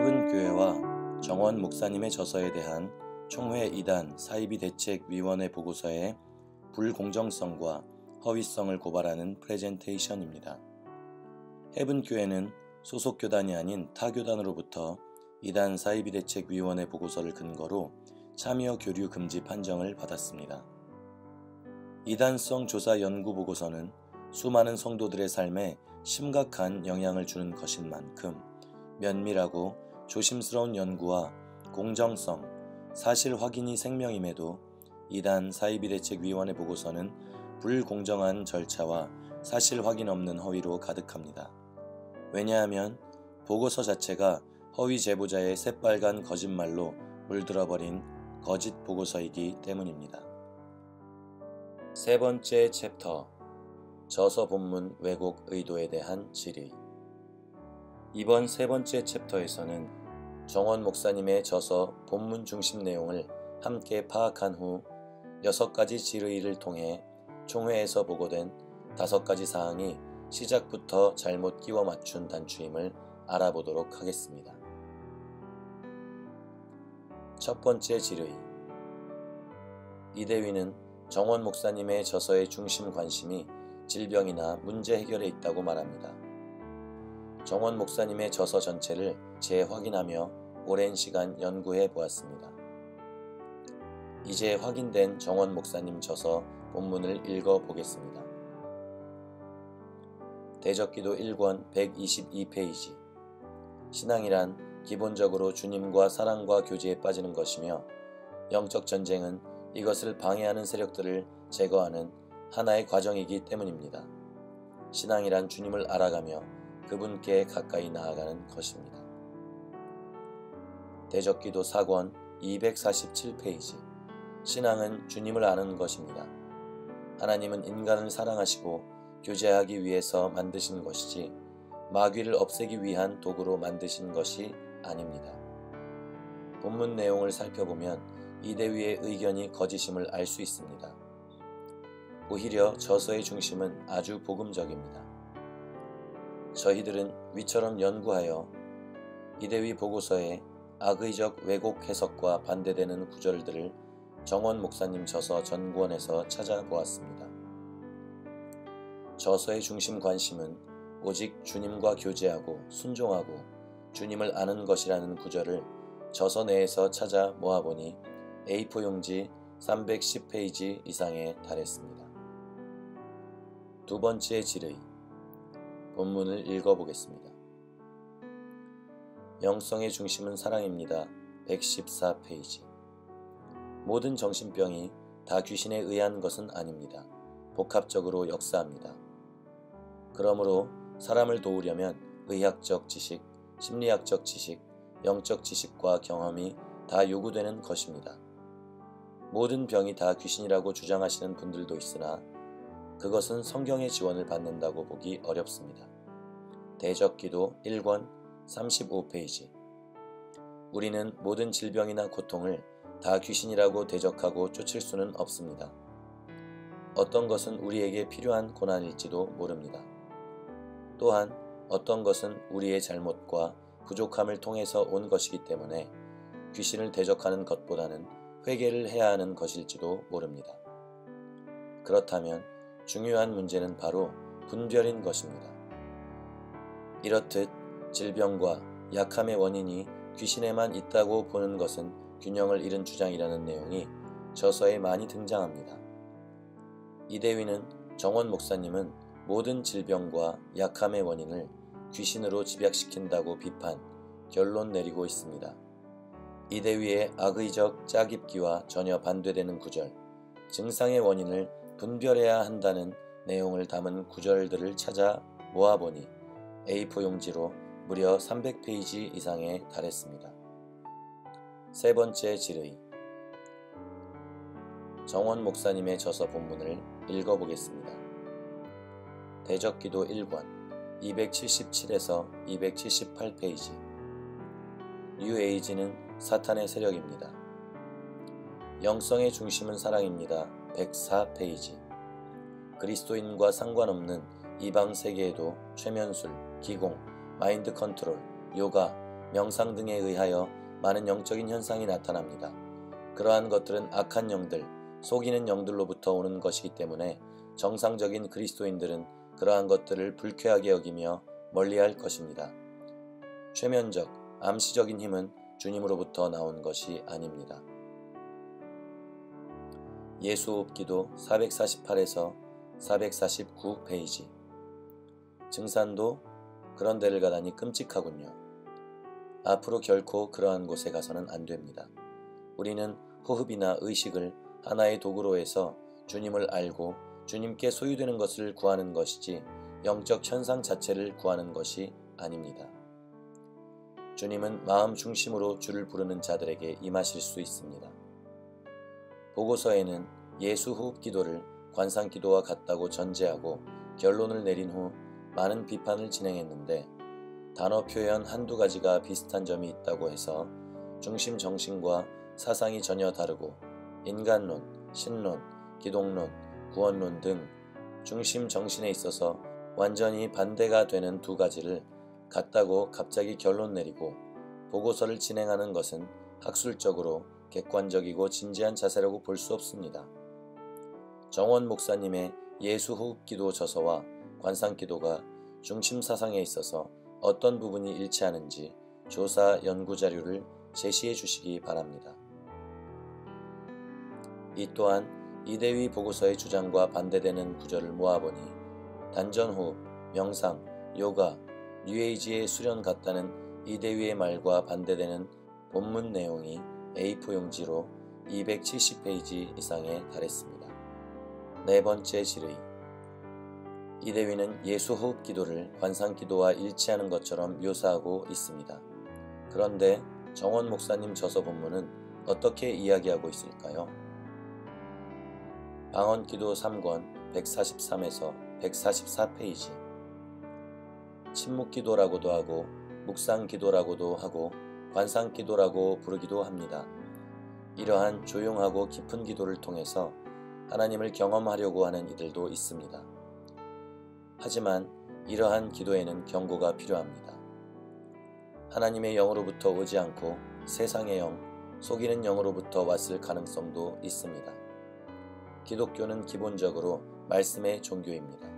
해븐교회와 정원 목사님의 저서에 대한 총회 이단 사이비 대책위원회 보고서의 불공정성과 허위성을 고발하는 프레젠테이션입니다. 해븐교회는 소속 교단이 아닌 타 교단으로부터 이단 사이비 대책위원회 보고서를 근거로 참여 교류 금지 판정을 받았습니다. 이단성 조사 연구 보고서는 수많은 성도들의 삶에 심각한 영향을 주는 것인 만큼 면밀하고 조심스러운 연구와 공정성, 사실 확인이 생명임에도 이단 사이비대책위원회 보고서는 불공정한 절차와 사실 확인 없는 허위로 가득합니다. 왜냐하면 보고서 자체가 허위 제보자의 새빨간 거짓말로 물들어버린 거짓 보고서이기 때문입니다. 세 번째 챕터, 저서 본문 왜곡 의도에 대한 질의. 이번 세 번째 챕터에서는 정원 목사님의 저서 본문 중심 내용을 함께 파악한 후 6가지 질의를 통해 총회에서 보고된 5가지 사항이 시작부터 잘못 끼워 맞춘 단추임을 알아보도록 하겠습니다. 첫 번째 질의. 이대위는 정원 목사님의 저서의 중심 관심이 질병이나 문제 해결에 있다고 말합니다. 정원 목사님의 저서 전체를 재확인하며 오랜 시간 연구해 보았습니다. 이제 확인된 정원 목사님 저서 본문을 읽어 보겠습니다. 대적기도 1권 122페이지. 신앙이란 기본적으로 주님과 사랑과 교제에 빠지는 것이며 영적 전쟁은 이것을 방해하는 세력들을 제거하는 하나의 과정이기 때문입니다. 신앙이란 주님을 알아가며 그분께 가까이 나아가는 것입니다. 대적기도 4권 247페이지. 신앙은 주님을 아는 것입니다. 하나님은 인간을 사랑하시고 교제하기 위해서 만드신 것이지 마귀를 없애기 위한 도구로 만드신 것이 아닙니다. 본문 내용을 살펴보면 이대위의 의견이 거짓임을 알 수 있습니다. 오히려 저서의 중심은 아주 복음적입니다. 저희들은 위처럼 연구하여 이대위 보고서의 악의적 왜곡 해석과 반대되는 구절들을 정원 목사님 저서 전구원에서 찾아보았습니다. 저서의 중심 관심은 오직 주님과 교제하고 순종하고 주님을 아는 것이라는 구절을 저서 내에서 찾아 모아보니 A4 용지 310페이지 이상에 달했습니다. 두 번째 질의. 본문을 읽어보겠습니다. 영성의 중심은 사랑입니다. 114페이지. 모든 정신병이 다 귀신에 의한 것은 아닙니다. 복합적으로 역사합니다. 그러므로 사람을 도우려면 의학적 지식, 심리학적 지식, 영적 지식과 경험이 다 요구되는 것입니다. 모든 병이 다 귀신이라고 주장하시는 분들도 있으나 그것은 성경의 지원을 받는다고 보기 어렵습니다. 대적기도 1권 35페이지. 우리는 모든 질병이나 고통을 다 귀신이라고 대적하고 쫓을 수는 없습니다. 어떤 것은 우리에게 필요한 고난일지도 모릅니다. 또한 어떤 것은 우리의 잘못과 부족함을 통해서 온 것이기 때문에 귀신을 대적하는 것보다는 회개를 해야 하는 것일지도 모릅니다. 그렇다면 중요한 문제는 바로 분별인 것입니다. 이렇듯 질병과 약함의 원인이 귀신에만 있다고 보는 것은 균형을 잃은 주장이라는 내용이 저서에 많이 등장합니다. 이대위는 정원 목사님은 모든 질병과 약함의 원인을 귀신으로 집약시킨다고 비판, 결론 내리고 있습니다. 이대위의 악의적 짜깁기와 전혀 반대되는 구절, 증상의 원인을 분별해야 한다는 내용을 담은 구절들을 찾아 모아보니 A4 용지로 무려 300페이지 이상에 달했습니다. 세 번째 질의. 정원 목사님의 저서 본문을 읽어보겠습니다. 대적기도 1권 277에서 278페이지. 뉴에이지는 사탄의 세력입니다. 영성의 중심은 사랑입니다. 104페이지. 그리스도인과 상관없는 이방 세계에도 최면술, 기공, 마인드 컨트롤, 요가, 명상 등에 의하여 많은 영적인 현상이 나타납니다. 그러한 것들은 악한 영들, 속이는 영들로부터 오는 것이기 때문에 정상적인 그리스도인들은 그러한 것들을 불쾌하게 여기며 멀리할 것입니다. 최면적, 암시적인 힘은 주님으로부터 나온 것이 아닙니다. 예수호흡기도 448에서 449 페이지. 증산도 그런 데를 가다니 끔찍하군요. 앞으로 결코 그러한 곳에 가서는 안 됩니다. 우리는 호흡이나 의식을 하나의 도구로 해서 주님을 알고 주님께 소유되는 것을 구하는 것이지 영적 현상 자체를 구하는 것이 아닙니다. 주님은 마음 중심으로 주를 부르는 자들에게 임하실 수 있습니다. 보고서에는 예수 호흡 기도를 관상 기도와 같다고 전제하고 결론을 내린 후 많은 비판을 진행했는데 단어 표현 한두 가지가 비슷한 점이 있다고 해서 중심 정신과 사상이 전혀 다르고 인간론, 신론, 기독론, 구원론 등 중심 정신에 있어서 완전히 반대가 되는 두 가지를 같다고 갑자기 결론 내리고 보고서를 진행하는 것은 학술적으로 객관적이고 진지한 자세라고 볼 수 없습니다. 정원 목사님의 예수 호흡 기도 저서와 관상 기도가 중심 사상에 있어서 어떤 부분이 일치하는지 조사 연구 자료를 제시해 주시기 바랍니다. 이 또한 이대위 보고서의 주장과 반대되는 구절을 모아보니 단전호흡, 명상, 요가, 뉴에이지의 수련 같다는 이대위의 말과 반대되는 본문 내용이 A4 용지로 270페이지 이상에 달했습니다. 네 번째 질의. 이대위는 예수 호흡 기도를 관상 기도와 일치하는 것처럼 묘사하고 있습니다. 그런데 정원 목사님 저서 본문은 어떻게 이야기하고 있을까요? 방언기도 3권 143에서 144페이지. 침묵기도라고도 하고 묵상기도라고도 하고 관상기도라고 부르기도 합니다. 이러한 조용하고 깊은 기도를 통해서 하나님을 경험하려고 하는 이들도 있습니다. 하지만 이러한 기도에는 경고가 필요합니다. 하나님의 영으로부터 오지 않고 세상의 영, 속이는 영으로부터 왔을 가능성도 있습니다. 기독교는 기본적으로 말씀의 종교입니다.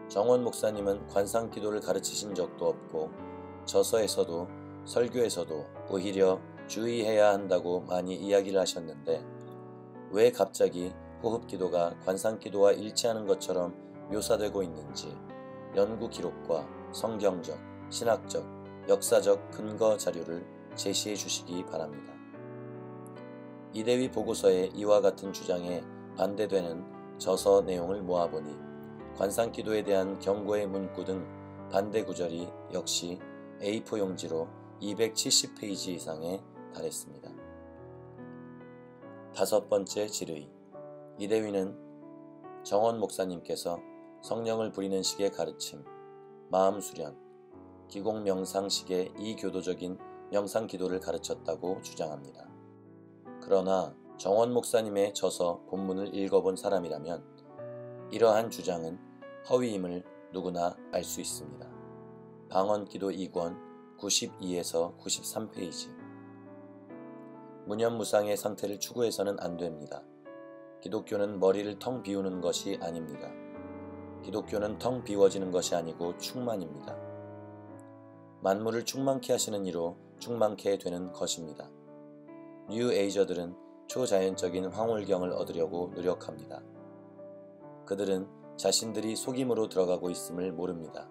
정원 목사님은 관상 기도를 가르치신 적도 없고 저서에서도 설교에서도 오히려 주의해야 한다고 많이 이야기를 하셨는데 왜 갑자기 호흡 기도가 관상 기도와 일치하는 것처럼 묘사되고 있는지 연구 기록과 성경적, 신학적, 역사적 근거 자료를 제시해 주시기 바랍니다. 이대위 보고서의 이와 같은 주장에 반대되는 저서 내용을 모아보니 관상 기도에 대한 경고의 문구 등 반대 구절이 역시 A4 용지로 270페이지 이상에 달했습니다. 다섯 번째 질의. 이대위는 정원 목사님께서 성령을 부리는 식의 가르침, 마음 수련, 기공 명상식의 이교도적인 명상 기도를 가르쳤다고 주장합니다. 그러나 정원 목사님의 저서 본문을 읽어본 사람이라면 이러한 주장은 허위임을 누구나 알 수 있습니다. 방언기도 2권 92에서 93페이지. 무념무상의 상태를 추구해서는 안 됩니다. 기독교는 머리를 텅 비우는 것이 아닙니다. 기독교는 텅 비워지는 것이 아니고 충만입니다. 만물을 충만케 하시는 이로 충만케 되는 것입니다. 뉴 에이저들은 초자연적인 황홀경을 얻으려고 노력합니다. 그들은 자신들이 속임으로 들어가고 있음을 모릅니다.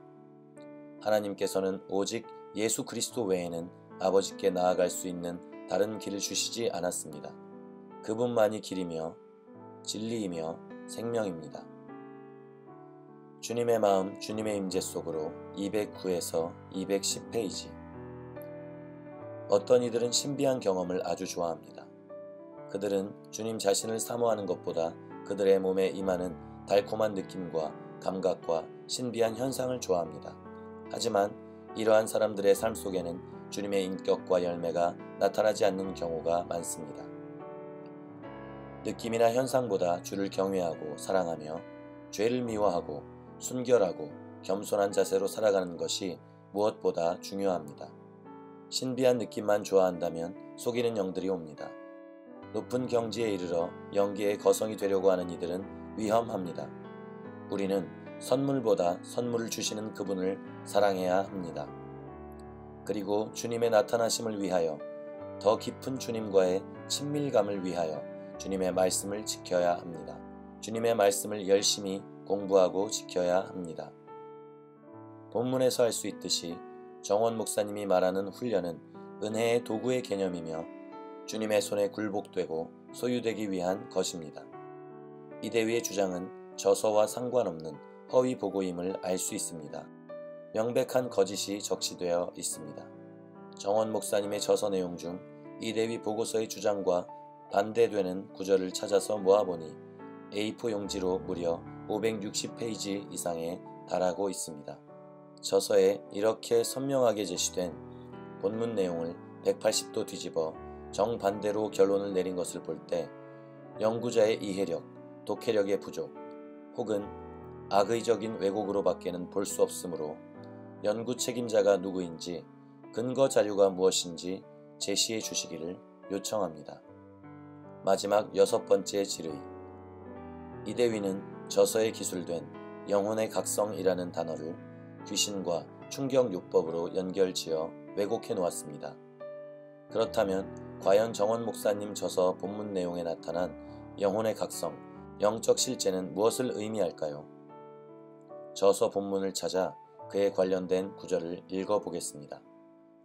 하나님께서는 오직 예수 그리스도 외에는 아버지께 나아갈 수 있는 다른 길을 주시지 않았습니다. 그분만이 길이며 진리이며 생명입니다. 주님의 마음, 주님의 임재 속으로 209에서 210페이지. 어떤 이들은 신비한 경험을 아주 좋아합니다. 그들은 주님 자신을 사모하는 것보다 그들의 몸에 임하는 달콤한 느낌과 감각과 신비한 현상을 좋아합니다. 하지만 이러한 사람들의 삶 속에는 주님의 인격과 열매가 나타나지 않는 경우가 많습니다. 느낌이나 현상보다 주를 경외하고 사랑하며 죄를 미워하고 순결하고 겸손한 자세로 살아가는 것이 무엇보다 중요합니다. 신비한 느낌만 좋아한다면 속이는 영들이 옵니다. 높은 경지에 이르러 영계의 거성이 되려고 하는 이들은 위험합니다. 우리는 선물보다 선물을 주시는 그분을 사랑해야 합니다. 그리고 주님의 나타나심을 위하여, 더 깊은 주님과의 친밀감을 위하여 주님의 말씀을 지켜야 합니다. 주님의 말씀을 열심히 공부하고 지켜야 합니다. 본문에서 알 수 있듯이 정원 목사님이 말하는 훈련은 은혜의 도구의 개념이며 주님의 손에 굴복되고 소유되기 위한 것입니다. 이대위의 주장은 저서와 상관없는 허위 보고임을 알 수 있습니다. 명백한 거짓이 적시되어 있습니다. 정원 목사님의 저서 내용 중 이대위 보고서의 주장과 반대되는 구절을 찾아서 모아보니 A4 용지로 무려 560페이지 이상에 달하고 있습니다. 저서에 이렇게 선명하게 제시된 본문 내용을 180도 뒤집어 정반대로 결론을 내린 것을 볼 때 연구자의 이해력, 독해력의 부족 혹은 악의적인 왜곡으로 밖에는 볼 수 없으므로 연구 책임자가 누구인지 근거 자료가 무엇인지 제시해 주시기를 요청합니다. 마지막 6번째 질의. 이대위는 저서에 기술된 영혼의 각성이라는 단어를 귀신과 충격요법으로 연결지어 왜곡해 놓았습니다. 그렇다면 과연 정원 목사님 저서 본문 내용에 나타난 영혼의 각성, 영적 실제는 무엇을 의미할까요? 저서 본문을 찾아 그에 관련된 구절을 읽어보겠습니다.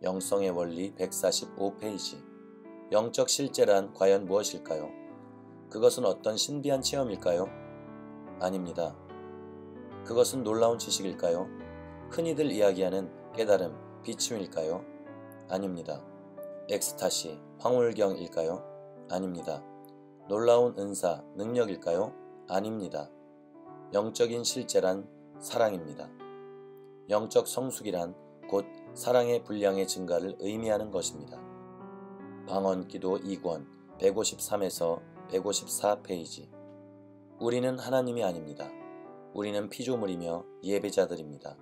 영성의 원리 145페이지. 영적 실제란 과연 무엇일까요? 그것은 어떤 신비한 체험일까요? 아닙니다. 그것은 놀라운 지식일까요? 흔히들 이야기하는 깨달음, 비춤일까요? 아닙니다. 엑스타시, 황홀경일까요? 아닙니다. 놀라운 은사, 능력일까요? 아닙니다. 영적인 실제란 사랑입니다. 영적 성숙이란 곧 사랑의 분량의 증가를 의미하는 것입니다. 방언기도 2권 153에서 154페이지. 우리는 하나님이 아닙니다. 우리는 피조물이며 예배자들입니다.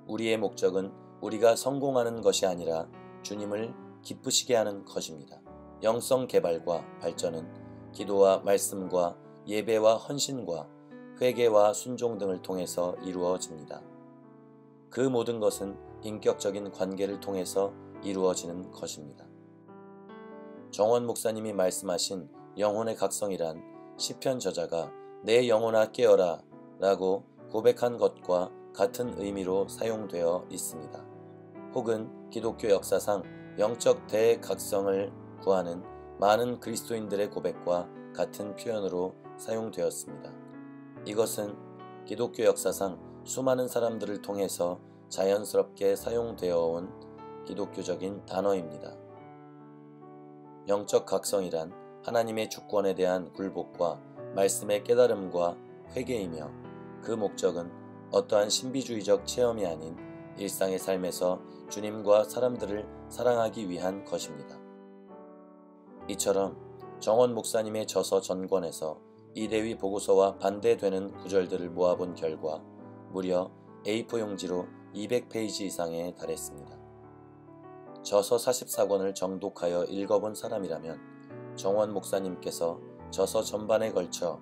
우리의 목적은 우리가 성공하는 것이 아니라 주님을 기쁘시게 하는 것입니다. 영성 개발과 발전은 기도와 말씀과 예배와 헌신과 회개와 순종 등을 통해서 이루어집니다. 그 모든 것은 인격적인 관계를 통해서 이루어지는 것입니다. 정원 목사님이 말씀하신 영혼의 각성이란 시편 저자가 내 영혼아 깨어라 라고 고백한 것과 같은 의미로 사용되어 있습니다. 혹은 기독교 역사상 영적 대각성을 구하는 많은 그리스도인들의 고백과 같은 표현으로 사용되었습니다. 이것은 기독교 역사상 수많은 사람들을 통해서 자연스럽게 사용되어 온 기독교적인 단어입니다. 영적 각성이란 하나님의 주권에 대한 굴복과 말씀의 깨달음과 회개이며 그 목적은 어떠한 신비주의적 체험이 아닌 일상의 삶에서 주님과 사람들을 사랑하기 위한 것입니다. 이처럼 정원 목사님의 저서 전권에서 이대위 보고서와 반대되는 구절들을 모아본 결과 무려 A4 용지로 200페이지 이상에 달했습니다. 저서 44권을 정독하여 읽어본 사람이라면 정원 목사님께서 저서 전반에 걸쳐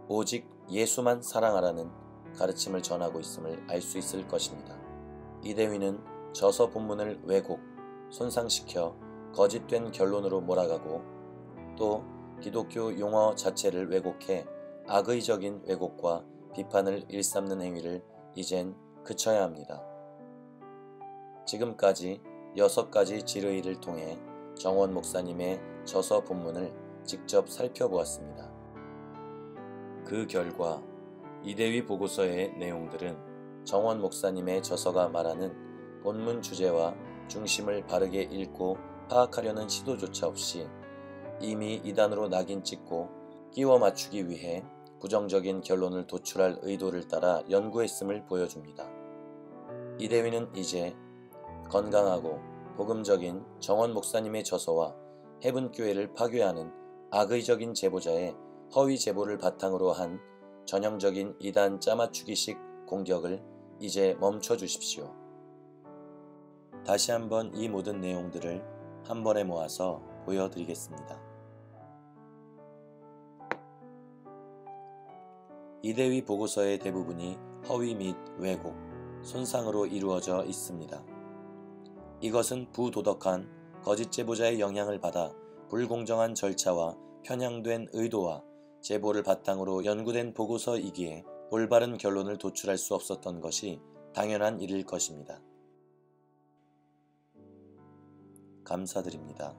오직 예수만 사랑하라는 가르침을 전하고 있음을 알 수 있을 것입니다. 이대위는 저서 본문을 왜곡, 손상시켜 거짓된 결론으로 몰아가고 또 기독교 용어 자체를 왜곡해 악의적인 왜곡과 비판을 일삼는 행위를 이젠 그쳐야 합니다. 지금까지 6가지 질의를 통해 정원 목사님의 저서 본문을 직접 살펴보았습니다. 그 결과 이대위 보고서의 내용들은 정원 목사님의 저서가 말하는 본문 주제와 중심을 바르게 읽고 파악하려는 시도조차 없이 이미 이단으로 낙인 찍고 끼워 맞추기 위해 부정적인 결론을 도출할 의도를 따라 연구했음을 보여줍니다. 이대위는 이제 건강하고 복음적인 정원 목사님의 저서와 해븐교회를 파괴하는 악의적인 제보자의 허위 제보를 바탕으로 한 전형적인 이단 짜맞추기식 공격을 이제 멈춰 주십시오. 다시 한번 이 모든 내용들을 한 번에 모아서 보여드리겠습니다. 이대위 보고서의 대부분이 허위 및 왜곡, 손상으로 이루어져 있습니다. 이것은 부도덕한 거짓 제보자의 영향을 받아 불공정한 절차와 편향된 의도와 제보를 바탕으로 연구된 보고서이기에 올바른 결론을 도출할 수 없었던 것이 당연한 일일 것입니다. 감사드립니다.